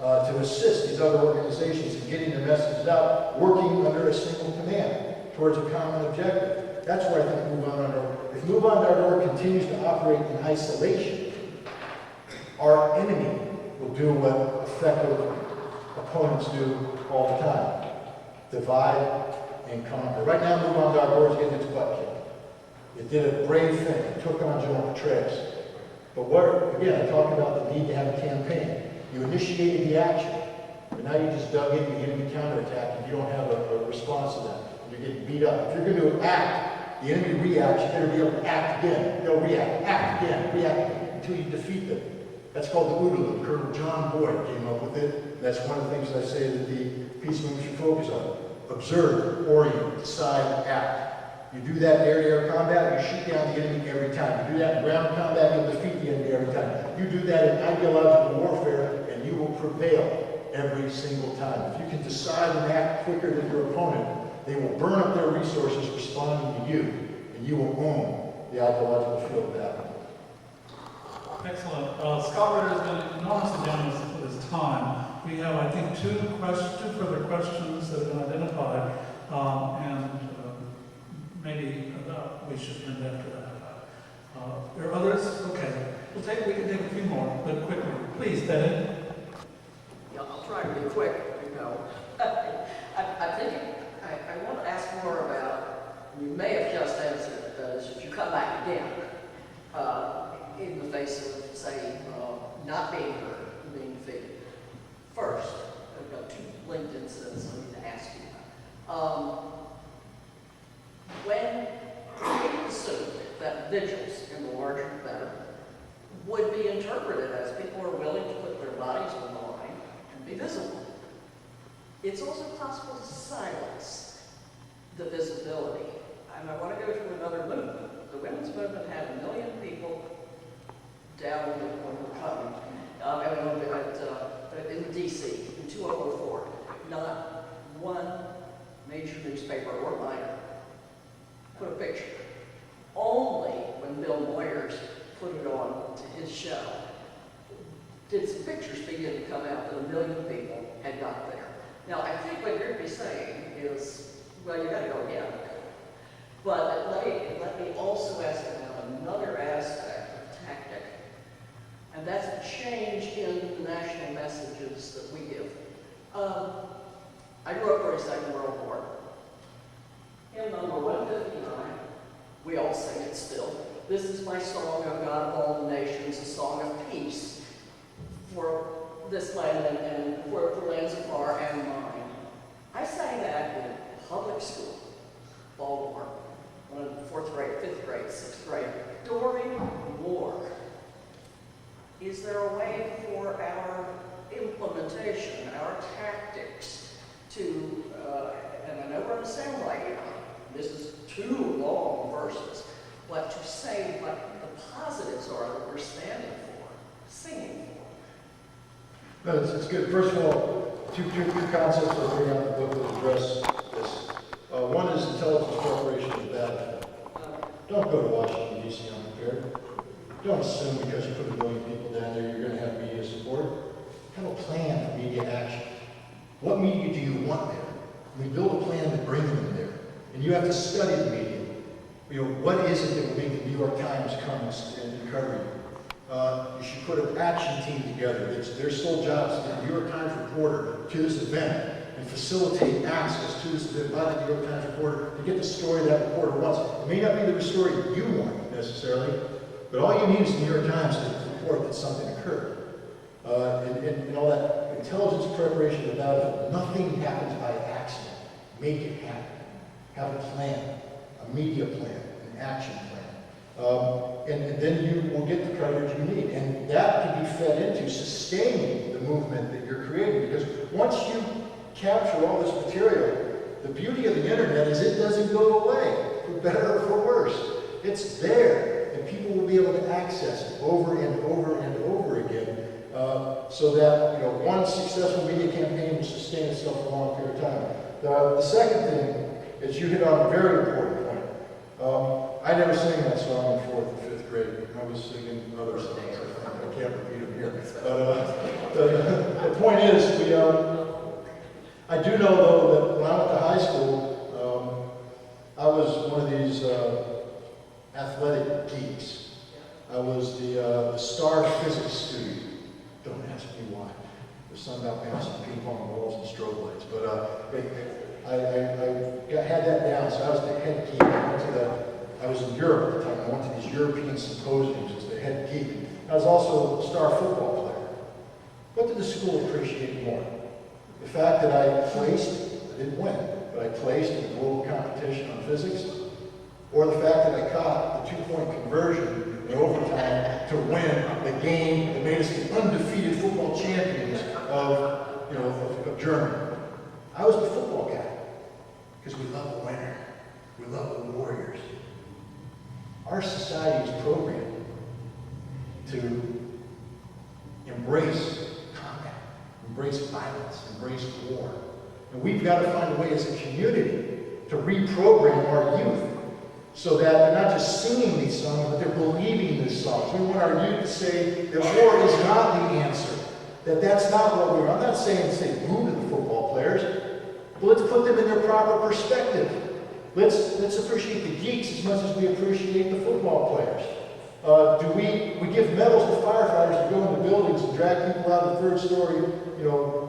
to assist these other organizations in getting their messages out, working under a single command towards a common objective. That's where I think MoveOn.org, if MoveOn.org continues to operate in isolation, our enemy will do what effective opponents do all the time: divide and conquer. Right now, MoveOn.org is getting its butt kicked. It did a brave thing. It took on General Petraeus. But again, I talked about the need to have a campaign. You initiated the action, but now you just dug in and you're getting a counterattack and you don't have a response to that. You're getting beat up. If you're going to act, the enemy reacts, you better be able to act again. They'll react, act again, react again, until you defeat them. That's called the OODA loop. Colonel John Boyd came up with it. That's one of the things I say that the peace movement should focus on. Observe, orient, decide, act. You do that in air-to-air combat, you shoot down the enemy every time. You do that in ground combat, you'll defeat the enemy every time. You do that in ideological warfare, and you will prevail every single time. If you can decide and act quicker than your opponent, they will burn up their resources responding to you, and you will own the ideological field of battle. Excellent. Scott Ritter has been enormously generous with his time. We have, I think, two further questions that have been identified, and maybe we should end after that. There are others? Okay. We can take a few more, but quickly. Please, Betty. Yeah, I'll try to be quick, you know. I want to ask more about, you may have just answered it, if you come back again, in the face of, say, not being heard, being defeated. First, I've got two linked incidents I need to ask you about. When we assume that vigils, in the larger the better, would be interpreted as people are willing to put their bodies on the line and be visible, it's also possible to silence the visibility. And I want to go to another movement. The women's movement had 1 million people down in D.C. in 2004. Not one major newspaper or minor put a picture. Only when Bill Moyers put it on to his show did some pictures begin to come out that 1 million people had got there. Now, I think what you're going to be saying is, well, you got to go again. But let me also ask about another aspect of tactic, and that's a change in the national messages that we give. I grew up during the Second World War. Hymn number 159, we all sing it still. This is my song, O God of all the nations, a song of peace for this land and for lands afar and mine. I sang that in public school, Baltimore, 4th grade, 5th grade, 6th grade, during war. Is there a way for our implementation, our tactics to, and I know we're in the same way, this is 2 long verses, but to say what the positives are that we're standing for, singing for? No, it's good. First of all, two concepts I'll bring out in the book that address this. One is intelligence preparation of the battlefield. Don't go to Washington, D.C. unprepared. Don't assume because you put 1 million people down there you're going to have media support. Have a plan for media action. What media do you want there? We build a plan to bring them there. And you have to study the media. You know, what is it that will make the New York Times come and cover you? You should put an action team together. It's their sole job is to get the New York Times reporter to this event and facilitate access to this event by the New York Times reporter to get the story that reporter wants. It may not be the story you want necessarily, but all you need is the New York Times to report that something occurred. And all that intelligence preparation of the battlefield, nothing happens by accident. Make it happen. Have a plan, a media plan, an action plan. And then you will get the coverage you need. And that can be fed into sustaining the movement that you're creating. Because once you capture all this material, the beauty of the internet is it doesn't go away, for better or for worse. It's there, and people will be able to access it over and over and over again, so that one successful media campaign will sustain itself for a long period of time. The second thing is you hit on a very important point. I never sang that song in 4th and 5th grade. I was singing other songs, I think. can't repeat them here. But the point is, I do know though that when I went to high school, I was one of these athletic geeks. I was the star physics student. Don't ask me why. There's something about bouncing ping pong balls and strobe lights. But I had that down, so I was the head geek. I was in Europe at the time. I went to these European symposiums as the head geek. I was also a star football player. What did the school appreciate more? The fact that I placed, I didn't win, but I placed in a global competition on physics, or the fact that I caught the two-point conversion in overtime to win the game that made us the undefeated football champions of Germany. I was the football guy, because we love a winner. We love the Warriors. Our society is programmed to embrace combat, embrace violence, embrace war. And we've got to find a way as a community to reprogram our youth so that they're not just singing these songs, but they're believing these songs. We want our youth to say that war is not the answer, that that's not what we're. I'm not saying say boo to the football players, but let's put them in their proper perspective. Let's appreciate the geeks as much as we appreciate the football players. We give medals to firefighters to go into buildings and drag people out of the third story,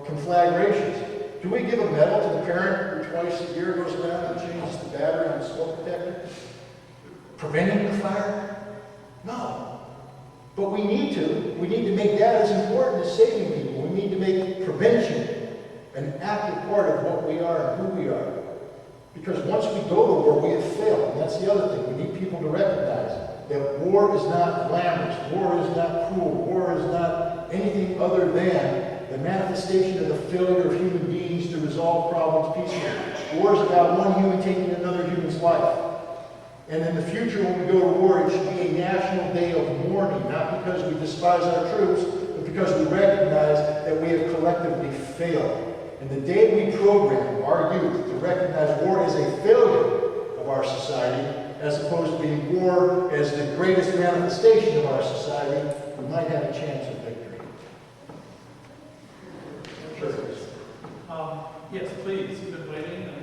conflagrations. Do we give a medal to the parent who twice a year goes around and changes the battery on the smoke detector? Preventing the fire? No. But we need to make that as important as saving people. We need to make prevention an active part of what we are and who we are. Because once we go to war, we have failed. And that's the other thing. We need people to recognize that war is not glamorous. War is not cruel. War is not anything other than the manifestation of the failure of human beings to resolve problems peacefully. War is about one human taking another human's life. And in the future, when we go to war, it should be a national day of mourning, not because we despise our troops, but because we recognize that we have collectively failed. And the day we program our youth to recognize war as a failure of our society, as opposed to being war as the greatest manifestation of our society, we might have a chance of victory. Sure. Yes, please. You've been waiting.